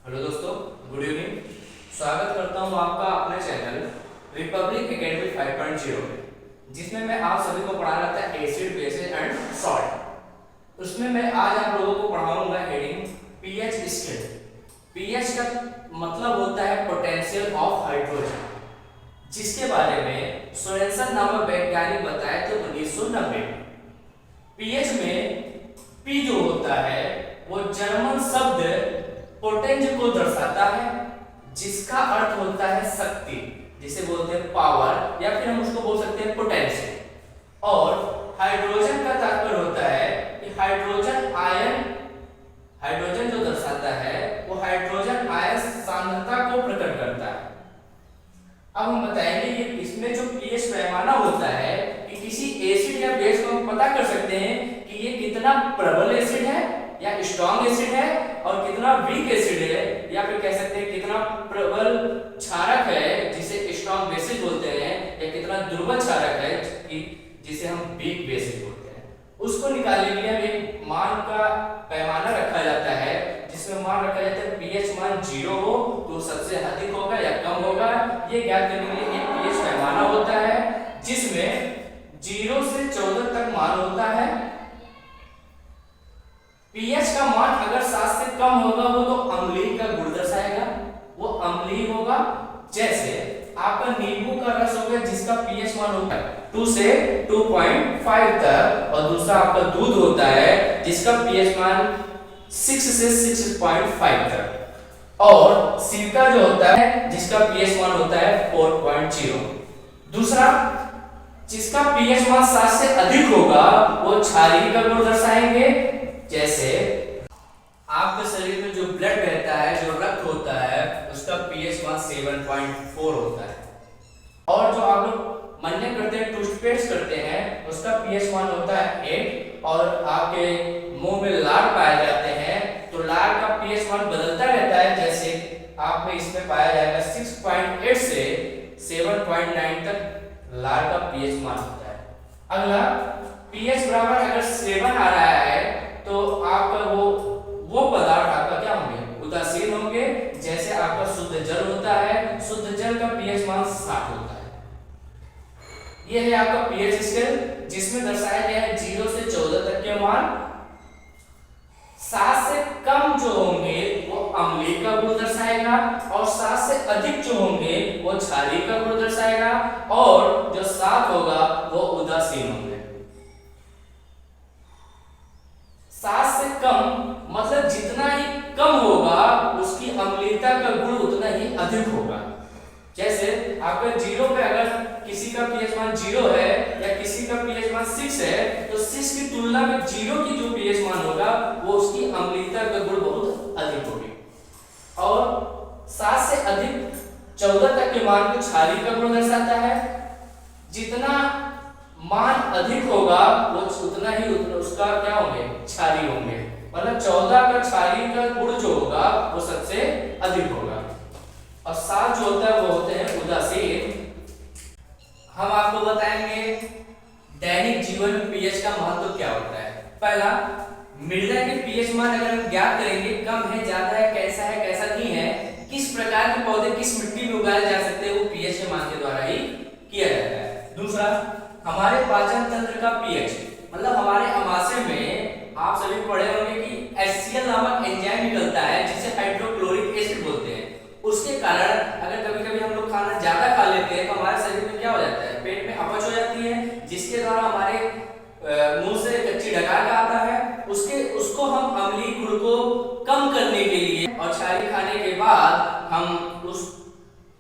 Hello दोस्तों, good evening. स्वागत करता हूं आपका अपने चैनल रिपब्लिक एकेडमी 5.0 में, जिसमें मैं आप सभी को पढ़ा रहा था एसिड, बेसिस एंड सॉल्ट। उसमें मैं आज आप लोगों को पढ़ाऊंगा हेडिंग पीएच स्केल। पीएच का मतलब होता है पोटेंशियल ऑफ हाइड्रोजन, जिसके बारे में सोरेनसन नामक वैज्ञानिक बताए थे 1990 में। पीएच में पी जो होता है वो जर्मन शब्द पोटेंज को दर्शाता है, जिसका अर्थ होता है शक्ति, जिसे बोलते हैं पावर, या फिर हम उसको बोल सकते हैं पोटेंशियल। और हाइड्रोजन का तात्पर्य होता है कि हाइड्रोजन आयन, हाइड्रोजन जो दर्शाता है वो हाइड्रोजन आयन सांद्रता को प्रकट करता है। अब हम बताएंगे ये इसमें जो पीएच पैमाना होता है कि किसी एसिड या बेस को हम पता कर सकते हैं कि ये कितना प्रबल एसिड है या स्ट्रॉन्ग एसिड है और कितना वीक एसिड है, या फिर कह सकते हैं कितना प्रबल क्षारक है जिसे स्ट्रॉन्ग बेसिस बोलते हैं, या कितना दुर्बल क्षारक है कि जिसे हम वीक बेसिस बोलते हैं। उसको निकालने के लिए एक मान का पैमाना रखा जाता है, जिसमें मान रखा जाता है पीएच मान 0 हो तो सबसे अधिक होगा या कम होगा। ये ज्ञात करने के लिए एक पीएच पैमाना होता है जिसमें 0 से 14 तक मान होता है। पीएच का मान अगर 7 से कम होगा वो तो अम्लीय का गुण दर्शाएगा, वो अम्लीय होगा। जैसे आपका नींबू का रस होगा जिसका पीएच मान होगा 2 से 2.5 तक, और दूसरा आपका दूध होता है जिसका पीएच मान 6 से 6.5 तक, और सिरका जो होता है जिसका पीएच मान होता है 4.0। दूसरा जिसका पीएच मान 7 से अधिक होगा वो क्षारीय का गुण दर्शाएंगे। जैसे आपके शरीर में जो ब्लड बहता है, जो रक्त होता है, उसका पीएच मान 7.4 होता है। और जो आप लोग मन्ने करते हैं, टूथपेस्ट करते हैं, उसका पीएच मान होता है 8। और आपके मुंह में लार पाए जाते हैं तो लार का पीएच मान बदलता रहता है। जैसे आप में इसमें पाया जाएगा 6.8 से 7.9 तक लार का पीएच मान होता है। अगला पीएच बराबर अगर 7 आ रहा है तो आपका वो पदार्थ आपका क्या होंगे, उदासीन होंगे। जैसे आपका शुद्ध जल होता है, शुद्ध जल का पीएच मान 7 होता है। यह है आपका पीएच स्केल, जिसमें दर्शाया गया है 0 से 14 तक के मान। 7 से कम जो होंगे वो अम्लीय का गुण दर्शाएगा, और 7 से अधिक जो होंगे वो क्षारीय का गुण दर्शाएगा, और जो 7 होगा वो उदासीन होंगे। 7 से कम मतलब जितना ही कम होगा उसकी अम्लीयता का गुण उतना ही अधिक होगा। जैसे आपका 0 पे अगर किसी का पीएच मान 0 है या किसी का पीएच मान 6 है तो 6 की तुलना में 0 की जो पीएच मान होगा वो उसकी अम्लीयता का गुण बहुत अधिक होगी। और 7 से अधिक 14 तक के मान को क्षारीय का गुण दर्शाता है। जितना मान अधिक होगा वो उतना ही उसका क्या होंगे, क्षारीय होंगे। मतलब 14 का क्षारीय का गुण जो होगा वो सबसे अधिक होगा, और 7 जो होता है वो होते हैं उदासीन। हम आपको बताएंगे दैनिक जीवन में पीएच का महत्व क्या होता है। पहला, मृदा के पीएच मान अगर हम ज्ञात करेंगे कम है, ज्यादा है, कैसा नहीं है, किस प्रकार के पौधे किस मिट्टी में उगाए जा सकते हैं, वो पीएच के मान के द्वारा ही किया जाता है। दूसरा, हमारे पाचन तंत्र का पीएच, मतलब हमारे आमाशय में आप सभी पढ़े होंगे कि HCl नामक एंजाइम निकलता है जिसे हाइड्रोक्लोरिक एसिड बोलते हैं। उसके कारण अगर कभी-कभी हम लोग खाना ज्यादा खा लेते हैं तो हमारे शरीर में क्या हो जाता है, पेट में अपच हो जाती है, जिसके द्वारा हमारे मुंह से कच्ची डकार आता है। उसको हम अम्लीय गुण को कम करने के लिए और क्षारीय खाने के बाद हम उस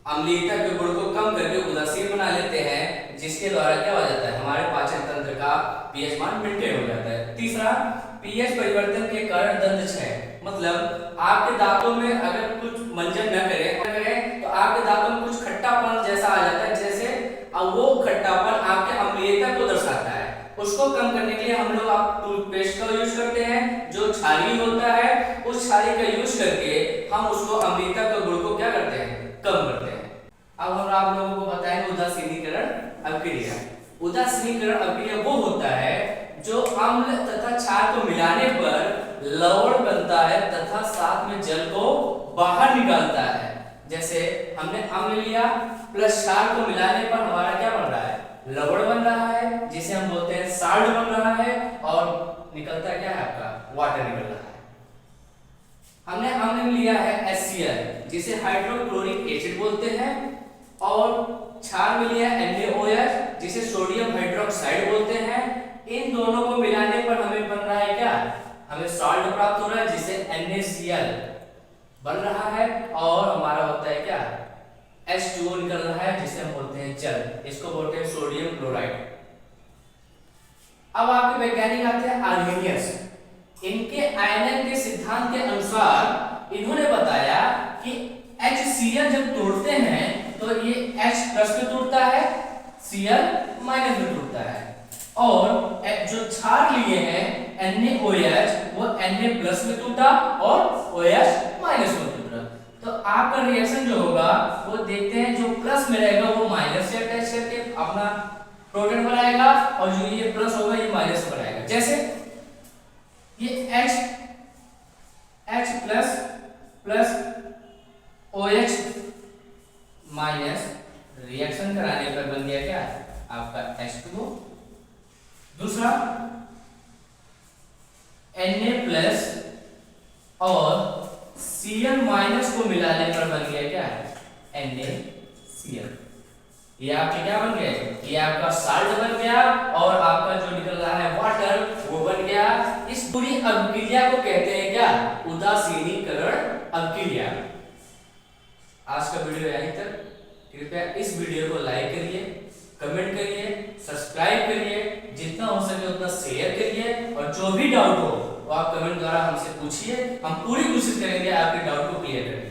अम्लीयता के गुण को कम करके उदासीन बना लेते हैं, जिसके द्वारा क्या हो जाता है, हमारे पाचन तंत्र का पीएच मान मेंटेन हो जाता है। तीसरा, पीएच परिवर्तन के कारण दंत क्षय, मतलब आपके दांतों में अगर कुछ मंजन न करें तो आपके दांतों में कुछ खट्टापन जैसा आ जाता है। जैसे अब वो खट्टापन आपके अम्लीयता को दर्शाता है। उसको कम करने के लिए हम लोग आप टूथपेस्ट का यूज करते हैं जो क्षारीय होता है। उस क्षारीय का यूज करके हम उसको अम्लीयता के गुण को क्या करते हैं, कम करते हैं। अब हम आप लोगों को बताएंगे उदासीनीकरण अभिक्रिया। उदासीनीकरण अभिक्रिया वो होता है जो अम्ल तथा क्षार को मिलाने पर लवण बनता है तथा साथ में जल को बाहर निकालता है। जैसे हमने अम्ल लिया प्लस क्षार को मिलाने पर हमारा क्या बन रहा है, लवण बन रहा है, जिसे हम बोलते हैं साल्ट बन रहा है, और निकलता क्या है आपका, वाटर निकल रहा है। हमने अम्ल लिया है HCl, जिसे हाइड्रोक्लोरिक एसिड बोलते हैं, और क्षार में लिया NaOH, जिसे सोडियम हाइड्रोक्साइड बोलते हैं। इन दोनों को मिलाने पर हमें बन रहा है क्या, हमें सॉल्ट प्राप्त हो रहा है, जिसे NaCl बन रहा है, और हमारा होता है क्या, H2O निकल रहा है, जिसे हम बोलते हैं जल। इसको बोलते हैं सोडियम क्लोराइड। अब आपके वैज्ञानिक आते हैं आर्हेनियस। इनके आयनन के सिद्धांत के अनुसार इन्होंने बताया कि HCl जब तोड़ते हैं तो ये H प्लस में टूटता है, Cl माइनस में टूटता है, और जो क्षार लिए हैं NaOH वो Na प्लस में टूटा और OH माइनस में टूटा। तो आपका रिएक्शन जो होगा वो देखते हैं, जो प्लस में रहेगा वो माइनस से अटैच करके अपना प्रोटॉन बनाएगा, और जो ये प्लस होगा ये माइनस बनाएगा। जैसे ये H plus plus OH minus reaction कराने पर बन गया क्या, आपका H2O। दूसरा Na प्लस और Cl माइनस को मिलाने पर बन गया क्या, NaCl। ये आपके क्या बन गए, ये आपका साल्ट बन गया, और आपका जो निकल रहा है वाटर वो बन गया। इस पूरी अभिक्रिया को कहते हैं क्या, उदासीनीकरण अभिक्रिया। आज का वीडियो यहीं तक। कृपया इस वीडियो को लाइक करिए, कमेंट करिए, सब्सक्राइब करिए, जितना हो सके उतना शेयर करिए, और जो भी डाउट हो वो आप कमेंट द्वारा हमसे पूछिए। हम पूरी कोशिश करेंगे आपके डाउट को क्लियर करने की।